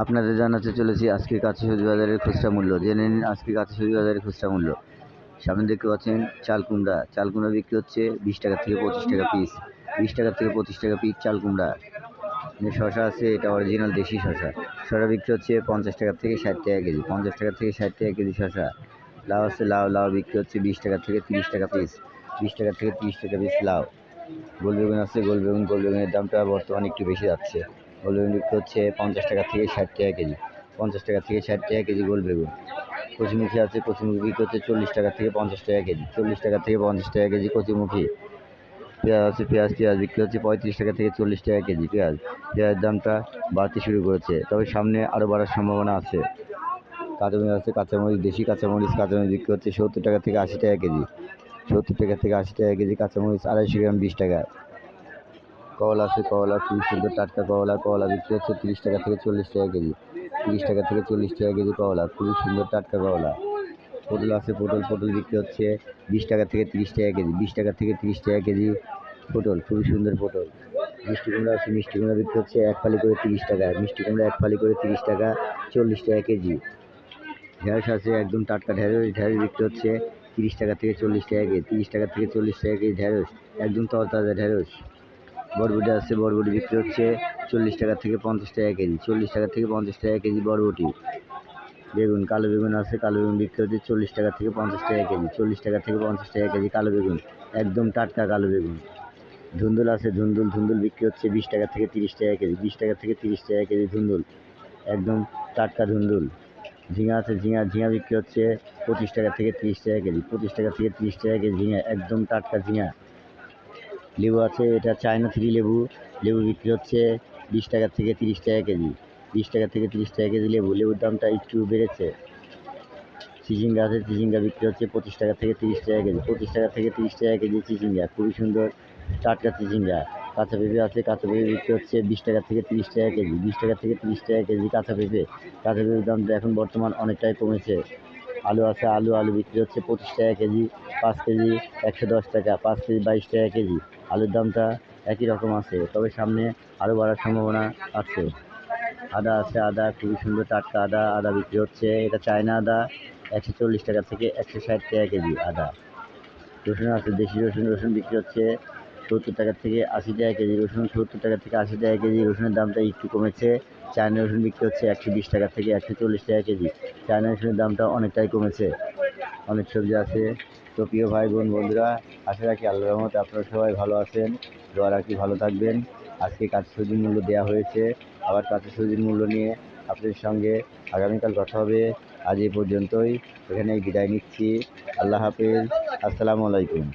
আপনাদের জানাতে চলেছি আজকের কাঁচা সবজি বাজারের খুচরা মূল্য। জেনে নিন আজকের কাঁচা সবজি বাজারের খুচরা মূল্য। সামনে দেখতে পাচ্ছেন চাল কুমড়া। চাল কুমড়া বিক্রি হচ্ছে 20 টাকা থেকে 25 টাকা পিস। 20 টাকা থেকে 25 টাকা পিস চাল কুমড়া। শশা আছে, এটা অরিজিনাল দেশি শশা। শশা বিক্রি হচ্ছে 50 টাকা থেকে 60 টাকা কেজি। 50 টাকা থেকে 60 টাকা কেজি শশা। লাউ আছে, লাউ বিক্রি হচ্ছে 20 টাকা থেকে 30 টাকা পিস। 20 টাকা থেকে 30 টাকা পিস লাউ। গোল বেগুন আছে, গোল বেগুনের দামটা বর্তমানে একটু বেশি যাচ্ছে। গোল বেগুন বিক্রি হচ্ছে 50 টাকা থেকে 60 টাকা কেজি। 50 টাকা থেকে 60 টাকা কেজি গোল বেগুন। কচুমুখী আছে, কচুমুখী বিক্রি হচ্ছে 40 টাকা থেকে 50 টাকা কেজি। 40 টাকা থেকে 50 টাকা কেজি কচুমুখী। পেঁয়াজ আছে, পেঁয়াজ বিক্রি হচ্ছে 35 টাকা থেকে 40 টাকা কেজি। পেঁয়াজের দামটা বাড়তে শুরু করেছে, তবে সামনে আরও বাড়ার সম্ভাবনা আছে। কাঁচামরিচ আছে, দেশি কাঁচামরিচ বিক্রি হচ্ছে 70 টাকা থেকে 80 টাকা কেজি। 70 টাকা থেকে 80 টাকা কেজি কাঁচামরিচ, 250 গ্রাম 20 টাকা। করলা আছে, করলা খুবই সুন্দর টাটকা করলা বিক্রি হচ্ছে 30 টাকা থেকে 40 টাকা কেজি। 30 টাকা থেকে 40 টাকা কেজি করলা, খুবই সুন্দর টাটকা করলা। পটল আছে, পটল বিক্রি হচ্ছে 20 টাকা থেকে 30 টাকা কেজি। 20 টাকা থেকে 30 টাকা কেজি পটল, খুবই সুন্দর পটল। মিষ্টি কুমড়া আছে, মিষ্টি কুমড়া বিক্রি হচ্ছে 1 ফালি করে 30 টাকা। মিষ্টি কুমড়া 1 ফালি করে 30 টাকা, 40 টাকা কেজি। ঢেঁড়স আছে, একদম টাটকা ঢেঁড়স বিক্রি হচ্ছে 30 টাকা থেকে 40 টাকা কেজি। 30 টাকা থেকে 40 টাকা কেজি ঢেঁড়স, একদম তরতাজা ঢেঁড়স। বরবটি আছে, বরবটি বিক্রি হচ্ছে 40 টাকা থেকে 50 টাকা কেজি। 40 টাকা থেকে 50 টাকা কেজি বরবটি। কালো বেগুন আছে, কালো বেগুন বিক্রি হচ্ছে 40 টাকা থেকে 50 টাকা কেজি। 40 টাকা থেকে 50 টাকা কেজি কালো বেগুন, একদম টাটকা কালো বেগুন। ধুন্দুল আছে, ধুন্দুল বিক্রি হচ্ছে 20 টাকা থেকে 30 টাকা কেজি। 20 টাকা থেকে 30 টাকা কেজি ধুন্দুল, একদম টাটকা ধুন্দুল। ঝিঙা আছে, ঝিঙা বিক্রি হচ্ছে 25 টাকা থেকে 30 টাকা কেজি। 25 টাকা থেকে 30 টাকা কেজি ঝিঙা, একদম টাটকা ঝিঙা। লেবু আছে, এটা চায়না 3 লেবু বিক্রি হচ্ছে 20 টাকা থেকে 30 টাকা কেজি। 20 টাকা থেকে 30 টাকা কেজি লেবুর দামটা একটু বেড়েছে। চিচিঙ্গা আছে, চিচিঙ্গা বিক্রি হচ্ছে 25 টাকা থেকে 30 টাকা কেজি। 25 টাকা থেকে 30 টাকা কেজি চিচিঙ্গা, খুবই সুন্দর টাটকা চিচিঙ্গা। কাঁচা পেঁপে আছে, কাঁচা পেঁপে বিক্রি হচ্ছে 20 টাকা থেকে 30 টাকা কেজি। 20 টাকা থেকে 30 টাকা কেজি কাঁচা পেঁপের দামটা এখন বর্তমান অনেকটাই কমেছে। আলু আছে, আলু বিক্রি হচ্ছে 25 টাকা কেজি। 5 কেজি 110 টাকা, 5 কেজি 22 টাকা কেজি। আলুর দামটা একই রকম আছে, তবে সামনে আরও বাড়ার সম্ভাবনা আছে। আদা আছে, আদা খুবই সুন্দর টাটকা আদা বিক্রি হচ্ছে, এটা চায়না আদা, 140 টাকা থেকে 160 টাকা কেজি আদা। রসুন আছে, দেশি রসুন বিক্রি হচ্ছে 70 টাকা থেকে 80 টাকা কেজি। রসুন 70 টাকা থেকে 80 টাকা কেজি, রসুনের দামটা একটু কমেছে। চায়না রসুন বিক্রি হচ্ছে 120 টাকা থেকে 140 টাকা কেজি। চায়না রসুনের দামটা অনেকটাই কমেছে। অনেক সবজি আছে। তো প্রিয় ভাই বোন বন্ধুরা, আশা রাখি আল্লাহর রহমতে আপনারা সবাই ভালো আছেন। দোয়া রাখি ভালো থাকবেন। আজকে কাঁচা সবজির মূল্য দেওয়া হয়েছে, আবার কাঁচা সবজির মূল্য নিয়ে আপনাদের সঙ্গে আগামীকাল কথা হবে। আজ এই পর্যন্তই, এখানেই বিদায় নিচ্ছি। আল্লাহ হাফেজ, আসসালামু আলাইকুম।